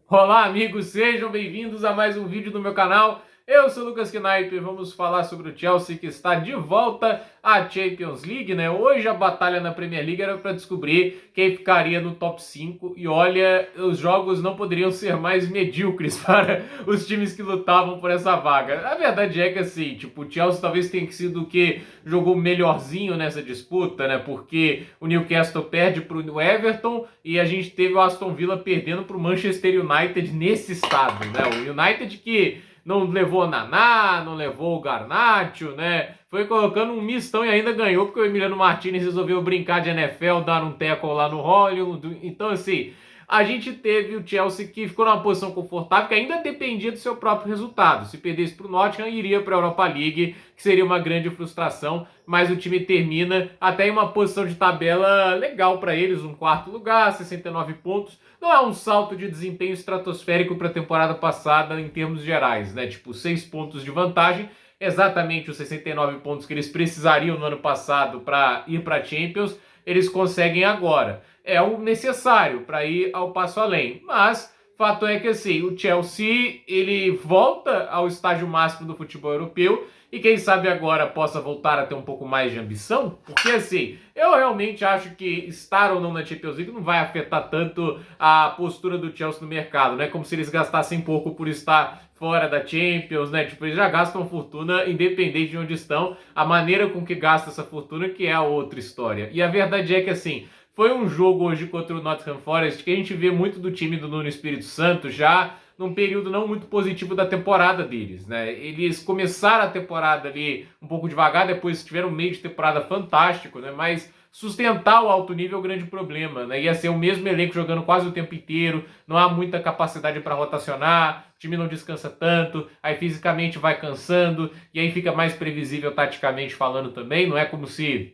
Olá, amigos, sejam bem-vindos a mais um vídeo do meu canal. Eu sou o Lucas Knipe e vamos falar sobre o Chelsea que está de volta à Champions League, né? Hoje a batalha na Premier League era para descobrir quem ficaria no top 5 e olha, os jogos não poderiam ser mais medíocres para os times que lutavam por essa vaga. A verdade é que assim, tipo, o Chelsea talvez tenha sido o que jogou melhorzinho nessa disputa, né? Porque o Newcastle perde para o Everton e a gente teve o Aston Villa perdendo para o Manchester United nesse estado, né? O United que não levou o Naná, não levou o Garnacho, né? Foi colocando um mistão e ainda ganhou, porque o Emiliano Martinez resolveu brincar de NFL, dar um tackle lá no Hollywood. Então, assim, a gente teve o Chelsea que ficou numa posição confortável, que ainda dependia do seu próprio resultado. Se perdesse para o Nottingham, iria para a Europa League, que seria uma grande frustração, mas o time termina até em uma posição de tabela legal para eles, um quarto lugar, 69 pontos. Não é um salto de desempenho estratosférico para a temporada passada em termos gerais, né? Tipo, 6 pontos de vantagem, exatamente os 69 pontos que eles precisariam no ano passado para ir para a Champions, eles conseguem agora. É o necessário para ir ao passo além, mas fato é que assim, o Chelsea ele volta ao estágio máximo do futebol europeu e quem sabe agora possa voltar a ter um pouco mais de ambição, porque assim, eu realmente acho que estar ou não na Champions League não vai afetar tanto a postura do Chelsea no mercado, não é como se eles gastassem pouco por estar fora da Champions, né? Tipo, eles já gastam fortuna independente de onde estão, a maneira com que gasta essa fortuna que é a outra história. E a verdade é que assim, foi um jogo hoje contra o Nottingham Forest que a gente vê muito do time do Nuno Espírito Santo já num período não muito positivo da temporada deles, né? Eles começaram a temporada ali um pouco devagar, depois tiveram um meio de temporada fantástico, né? Mas sustentar o alto nível é o grande problema, né? Ia ser o mesmo elenco jogando quase o tempo inteiro, não há muita capacidade para rotacionar, o time não descansa tanto, aí fisicamente vai cansando, e aí fica mais previsível taticamente falando também, não é como se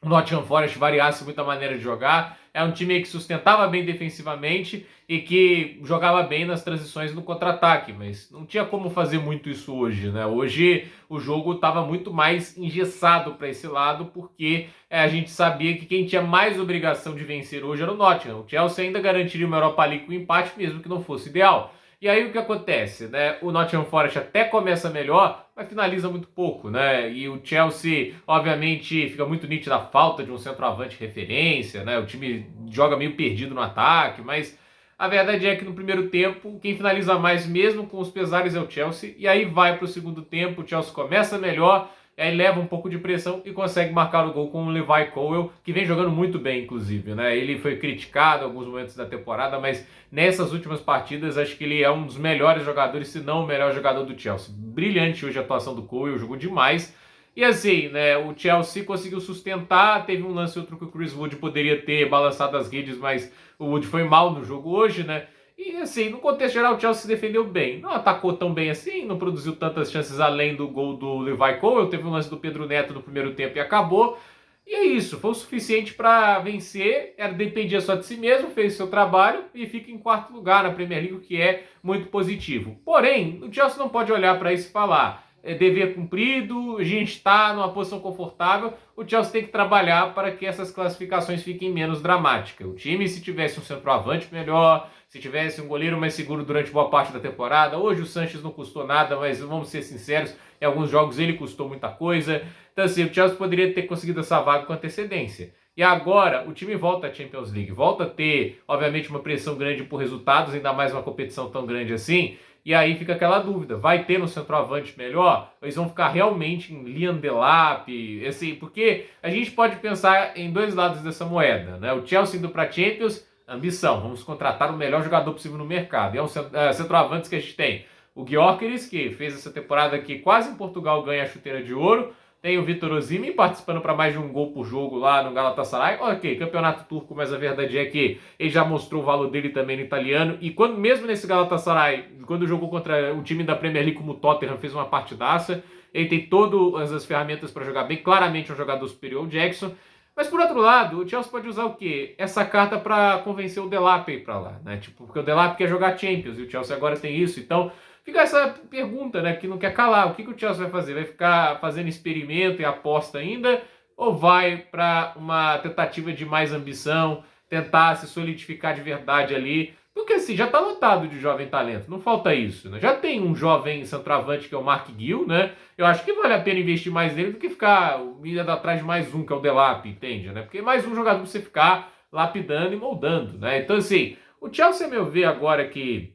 o Nottingham Forest variasse muito a maneira de jogar. É um time que sustentava bem defensivamente e que jogava bem nas transições no contra-ataque, mas não tinha como fazer muito isso hoje, né? Hoje o jogo estava muito mais engessado para esse lado, porque a gente sabia que quem tinha mais obrigação de vencer hoje era o Nottingham. O Chelsea ainda garantiria uma Europa League com empate, mesmo que não fosse ideal. E aí o que acontece, né? O Nottingham Forest até começa melhor, mas finaliza muito pouco, né? E o Chelsea, obviamente, fica muito nítida a falta de um centroavante referência, né? O time joga meio perdido no ataque, mas a verdade é que no primeiro tempo, quem finaliza mais mesmo com os pesares é o Chelsea, e aí vai para o segundo tempo, o Chelsea começa melhor, aí leva um pouco de pressão e consegue marcar o gol com o Levi Colwill, que vem jogando muito bem, inclusive, né? Ele foi criticado em alguns momentos da temporada, mas nessas últimas partidas acho que ele é um dos melhores jogadores, se não o melhor jogador do Chelsea. Brilhante hoje a atuação do Colwill, jogou demais. E assim, né, o Chelsea conseguiu sustentar, teve um lance outro que o Chris Wood poderia ter balançado as redes, mas o Wood foi mal no jogo hoje, né? E assim, no contexto geral, o Chelsea se defendeu bem. Não atacou tão bem assim, não produziu tantas chances além do gol do Levi Colwill. Teve um lance do Pedro Neto no primeiro tempo e acabou. E é isso, foi o suficiente para vencer, dependia só de si mesmo, fez seu trabalho e fica em quarto lugar na Premier League, o que é muito positivo. Porém, o Chelsea não pode olhar para isso e falar é dever cumprido, a gente está numa posição confortável, o Chelsea tem que trabalhar para que essas classificações fiquem menos dramáticas. O time, se tivesse um centroavante melhor, se tivesse um goleiro mais seguro durante boa parte da temporada, hoje o Sanches não custou nada, mas vamos ser sinceros, em alguns jogos ele custou muita coisa. Então assim, o Chelsea poderia ter conseguido essa vaga com antecedência. E agora o time volta à Champions League, volta a ter, obviamente, uma pressão grande por resultados, ainda mais uma competição tão grande assim. E aí fica aquela dúvida, vai ter no centroavante melhor? Ou eles vão ficar realmente em Liam Delap? Assim, porque a gente pode pensar em dois lados dessa moeda, né? O Chelsea indo para Champions, ambição, vamos contratar o melhor jogador possível no mercado. E é um centroavante que a gente tem o Gyökeres, que fez essa temporada que quase em Portugal ganha a chuteira de ouro. Tem o Vitor Osimhen participando para mais de um gol por jogo lá no Galatasaray. Ok, campeonato turco, mas a verdade é que ele já mostrou o valor dele também no italiano. E quando mesmo nesse Galatasaray, quando jogou contra o time da Premier League como o Tottenham, fez uma partidaça. Ele tem todas as ferramentas para jogar bem. Claramente é um jogador superior ao Jackson. Mas por outro lado, o Chelsea pode usar o quê? Essa carta para convencer o Delap a ir para lá, né? Tipo, porque o Delap quer jogar Champions e o Chelsea agora tem isso. Então, fica essa pergunta, né, que não quer calar. O que o Chelsea vai fazer? Vai ficar fazendo experimento e aposta ainda? Ou vai para uma tentativa de mais ambição, tentar se solidificar de verdade ali? Porque assim, já tá lotado de jovem talento, não falta isso, né? Já tem um jovem centroavante que é o Mark Gill, né? Eu acho que vale a pena investir mais nele do que ficar indo atrás de mais um, que é o Delap, entende, né? Porque mais um jogador pra você ficar lapidando e moldando, né? Então assim, o Chelsea, a meu ver, agora que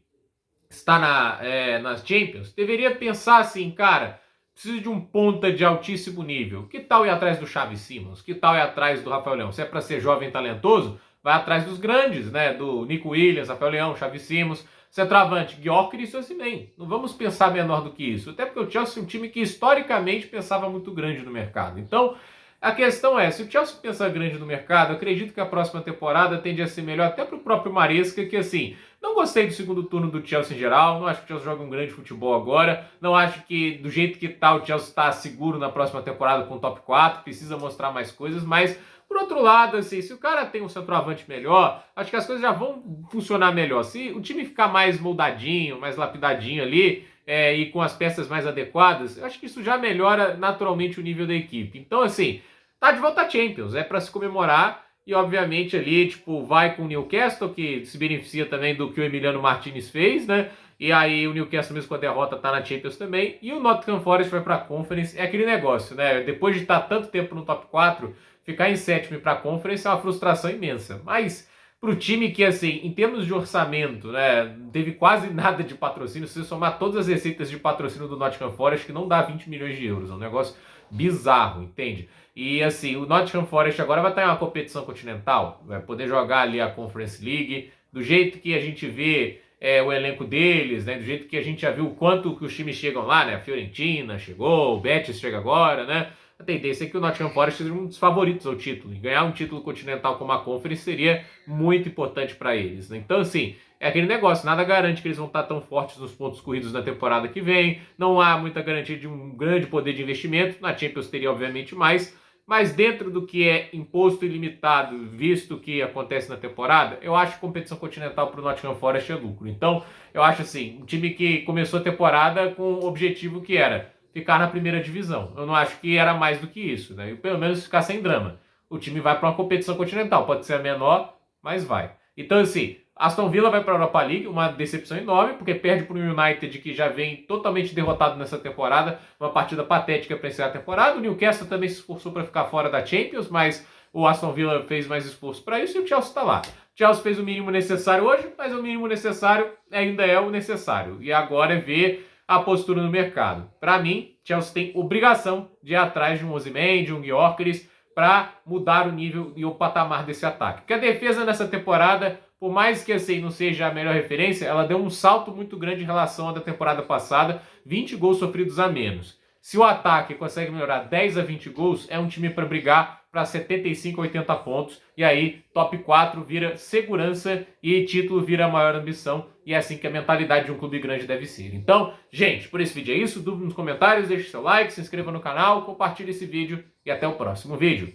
está nas Champions, deveria pensar assim, cara, preciso de um ponta de altíssimo nível. Que tal ir atrás do Xavi Simons? Que tal ir atrás do Rafael Leão? Se é para ser jovem e talentoso, vai atrás dos grandes, né? Do Nico Williams, Rafael Leão, Xavi Simons, centroavante, Gyökeres e Osimhen. Não vamos pensar menor do que isso. Até porque o Chelsea é um time que historicamente pensava muito grande no mercado. Então, a questão é, se o Chelsea pensa grande no mercado, acredito que a próxima temporada tende a ser melhor até para o próprio Maresca, que assim, não gostei do segundo turno do Chelsea em geral, não acho que o Chelsea joga um grande futebol agora, não acho que do jeito que tá o Chelsea está seguro na próxima temporada com o top 4, precisa mostrar mais coisas, mas por outro lado, assim, se o cara tem um centroavante melhor, acho que as coisas já vão funcionar melhor. Se o time ficar mais moldadinho, mais lapidadinho ali, e com as peças mais adequadas, eu acho que isso já melhora naturalmente o nível da equipe. Então, assim, tá de volta à Champions, é para se comemorar e obviamente ali, tipo, vai com o Newcastle, que se beneficia também do que o Emiliano Martinez fez, né? E aí o Newcastle, mesmo com a derrota, tá na Champions também. E o Nottingham Forest vai pra Conference. É aquele negócio, né? Depois de estar tanto tempo no top 4, ficar em sétimo e pra Conference é uma frustração imensa. Mas pro time que, assim, em termos de orçamento, né, não teve quase nada de patrocínio, se você somar todas as receitas de patrocínio do Nottingham Forest, que não dá 20 milhões de euros. É um negócio bizarro, entende? E assim, o Nottingham Forest agora vai estar em uma competição continental, vai poder jogar ali a Conference League, do jeito que a gente vê o elenco deles, né? Do jeito que a gente já viu o quanto que os times chegam lá, né? A Fiorentina chegou, o Betis chega agora, né? A tendência é que o Nottingham Forest seja um dos favoritos ao título. E ganhar um título continental como a Conference seria muito importante para eles, né? Então, assim, é aquele negócio, nada garante que eles vão estar tão fortes nos pontos corridos na temporada que vem, não há muita garantia de um grande poder de investimento, na Champions teria obviamente mais, mas dentro do que é imposto ilimitado, visto o que acontece na temporada, eu acho que competição continental para o Nottingham Forest é lucro. Então, eu acho assim, um time que começou a temporada com o objetivo que era ficar na primeira divisão. Eu não acho que era mais do que isso, né? E pelo menos ficar sem drama. O time vai para uma competição continental, pode ser a menor, mas vai. Então, assim, Aston Villa vai para a Europa League, uma decepção enorme, porque perde para o United, que já vem totalmente derrotado nessa temporada, uma partida patética para encerrar a temporada. O Newcastle também se esforçou para ficar fora da Champions, mas o Aston Villa fez mais esforço para isso e o Chelsea está lá. O Chelsea fez o mínimo necessário hoje, mas o mínimo necessário ainda é o necessário. E agora é ver a postura no mercado. Para mim, Chelsea tem obrigação de ir atrás de um Osimhen, de um Gyökeres, para mudar o nível e o patamar desse ataque. Porque a defesa nessa temporada, por mais que assim não seja a melhor referência, ela deu um salto muito grande em relação à da temporada passada, 20 gols sofridos a menos. Se o ataque consegue melhorar 10 a 20 gols, é um time para brigar para 75 a 80 pontos, e aí top 4 vira segurança e título vira a maior ambição, e é assim que a mentalidade de um clube grande deve ser. Então, gente, por esse vídeo é isso, dúvida nos comentários, deixe seu like, se inscreva no canal, compartilhe esse vídeo e até o próximo vídeo.